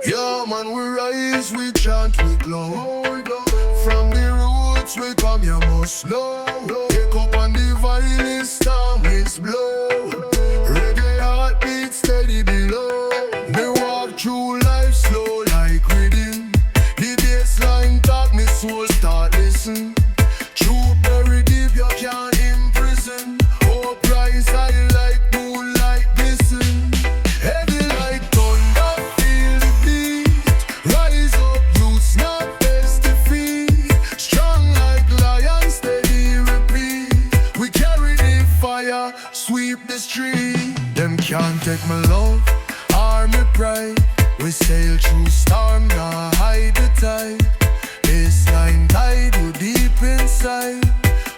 Yeah, man, we rise, we chant, we glow. From the roots we come, you must know. Take up on the violin, storm winds blow. Reggae heartbeat steady below. Me walk through life slow like reading. The bassline talk, me soul start listen. Truth very deep, you can't imprison. Hope rise high like moonlight glisten. Heavy like thunder, feel the beat. Rise up, youths not face defeat. Strong like lions, steady repeat. We carry the fire, sweep the street. Them can't take my love or my pride. We sail through storm, now hide the tide. Baseline tide, you deep inside.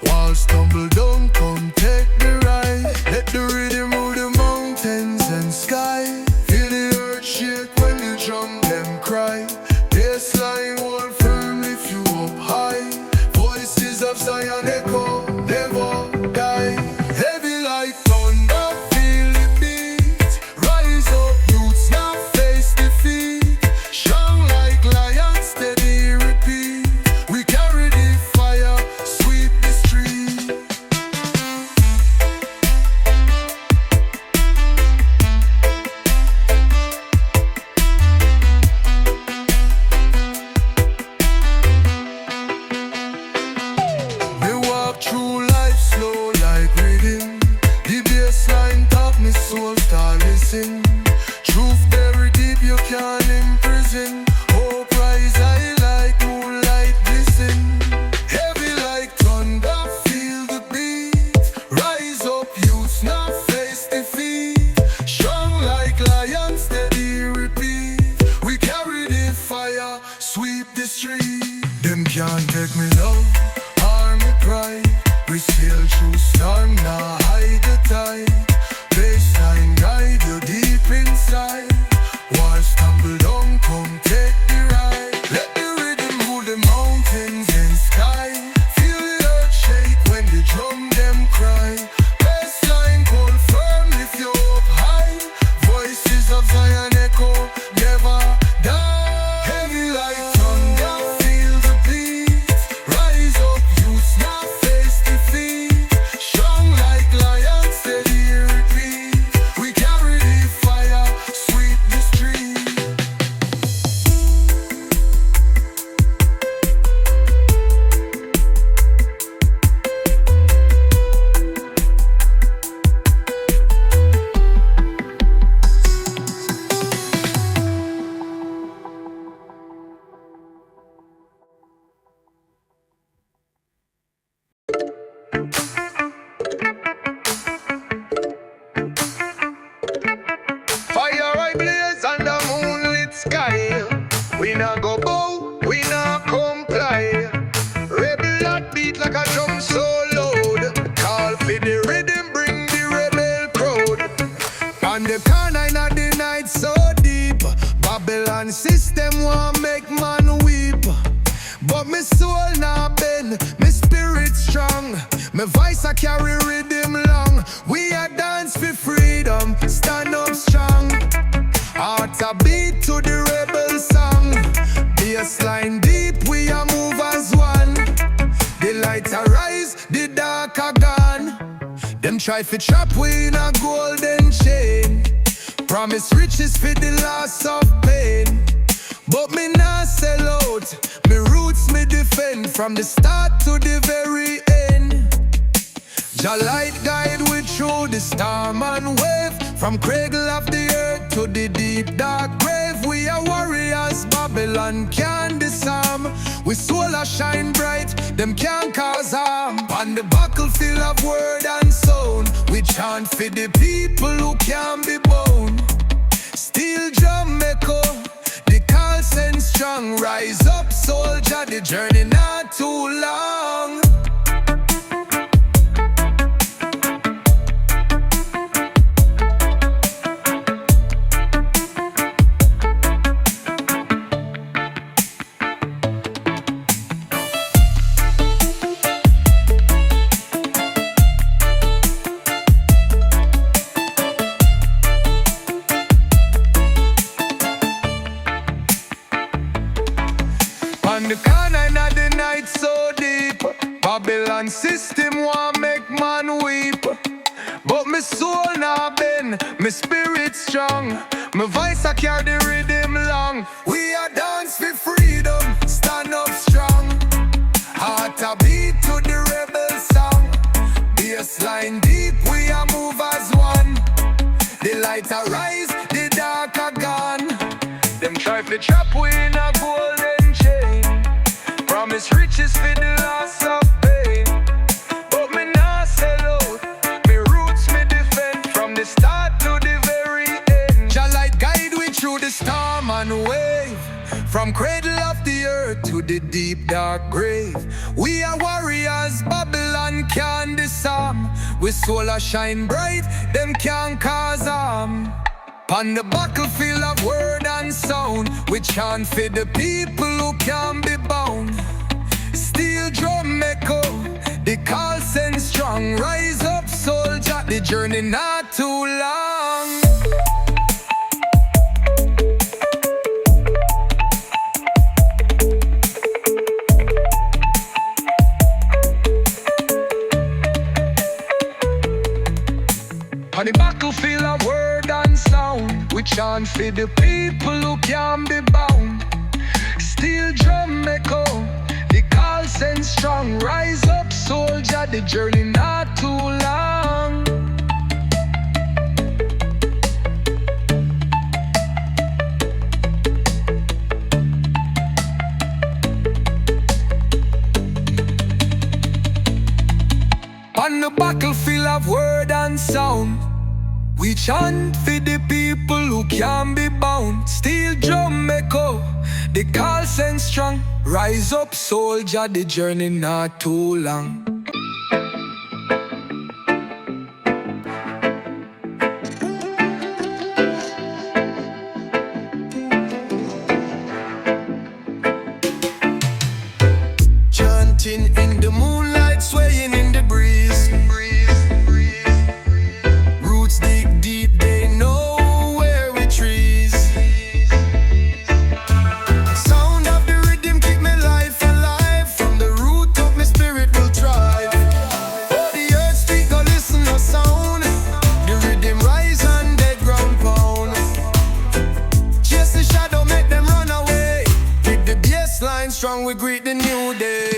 Walls tumble down, come take the ride. Let the rhythm move the mountains and sky. Feel the earth shake when the drum them cry. Baseline hold firm, lift you up high. Voices of Zion echo, never die. Heavy like thunder, feel the beat. Rise up, youths now face defeat. Strong like lions, steady repeat. We carry the fire, sweep the street. We walk through life slow like reading. The bassline talk, me soul start listen. Truth very deep, you can't imprison. Hope rise high like moonlight glisten. Heavy like thunder, feel the beat. Rise up, youths now face defeat. Strong like lions, steady repeat. We carry the fire, sweep the street. Them can't take me love or me pride. We sail through storm, now hide the tide. Baseline guide you deep inside. Walls tumble down, come take the ride. Let the rhythm move the mountains and sky. Feel the earth shake when the drum them cry. Baseline hold firm, lift you up high. Voices of Zion echo, never die. Heavy like thunder, feel the beat. Rise up, youths now face defeat. Strong like lions, steady repeat. We carry the fire, sweep the street. Fire I blaze on the moonlit sky. We not go bow, we not comply. Rebel that beat like a drum so loud. Call for the rhythm, bring the rebel crowd. On the corner of the night so deep. Babylon system want make man weep. But me soul not bend, me spirit strong. Me voice I carry rhythm long. We a dance for freedom, stand up strong. Heart a beat to the rebel song. Bassline deep, we a move as one. The light a rise, the dark a gone. Them try fi trap we in a golden chain. Promise riches for the loss of pain. But me nah sell out, me roots me defend. From the start to the very end. Jah light guide we through the storm and wave. From cradle of the earth to the deep dark grave. We are warriors, Babylon can't disarm. We soul a shine bright, them can't cause harm. On the battlefield of word and sound, we chant for the people who can't be bound. Steel drum echo, the call send strong. Rise up soldier, the journey not too long. On the corner of the night so deep, Babylon system want make man weep. But my soul not bend, my spirit strong. My voice I carry the rhythm long. We are dance for freedom, stand up strong. Heart a beat to the rebel song. Bassline deep, we are move as one. The light a rise, the dark a gone. Them try to trap we in a golden chain. Promise riches for the loss of pain. But me not sell out, me roots me defend. From the start to the very end. Jah light guide we through the storm and wave. From cradle of the earth to the deep dark grave. We are warriors, Babylon can't disarm. We soul a shine bright, them can't cause harm. On the battlefield of word and sound, we chant for the people who can't be bound. Steel drum echo, the call send strong. Rise up soldier, the journey not too long. On the battlefield of word and sound, we chant for the people who can't be bound. Steel drum echo, the call send strong. Rise up soldier, the journey not too long. On the battlefield of word and sound, we chant for the people who can't be bound. Steel drum echo, the call send strong. Rise up soldier, the journey not too long. Chanting in the moonlight, swaying in the breeze. Roots dig deep, they know where we trees. Sound of the rhythm keep me life alive. From the root of my spirit will thrive. Oh, the earth street go listen to sound. The rhythm rise and dead ground pound. Chase the shadow, make them run away. With the bass line strong, we greet the new day.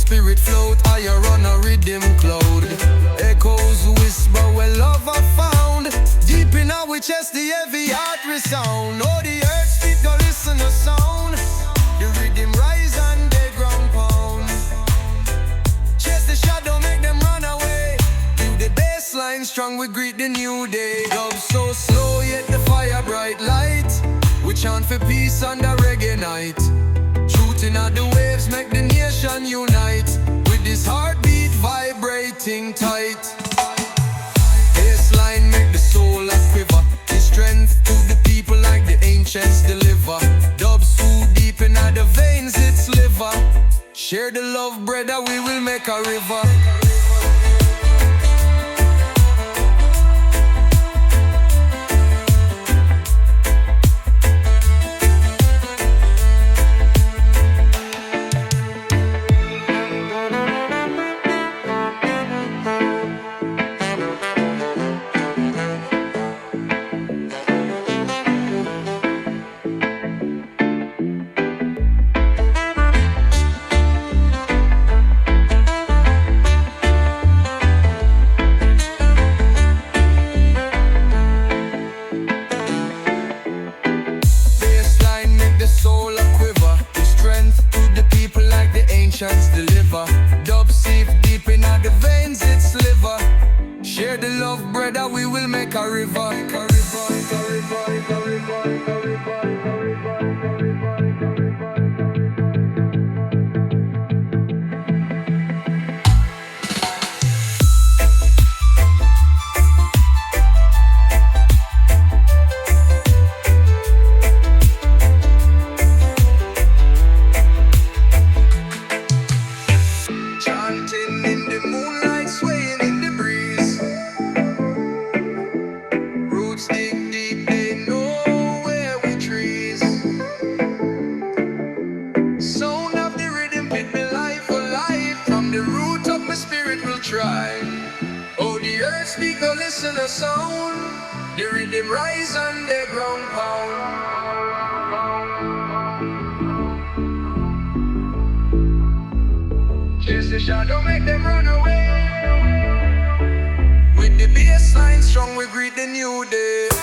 Spirit float higher on a rhythm cloud. Echoes whisper where love I found. Deep in our chest the heavy heart resound. Oh, the earth speak go listen to sound. The rhythm rise and dead ground pound. Chase the shadow, make them run away. Through the bassline strong, we greet the new day. Dub so slow yet the fire bright light. We chant for peace on the reggae night. Shooting at the waves, make the nation unite. With this heartbeat vibrating tight. Bassline make the soul a quiver. The strength to the people like the ancients deliver. Dub so deep in the veins it's liver. Share the love, brother, we will make a river. Deliver. Dub safe deep in the veins it's liver. Share the love, brother, we will make a river. the sound. The rhythm rise and the ground pound. Chase the shadow, make them run away. With the bass line strong, we greet the new day.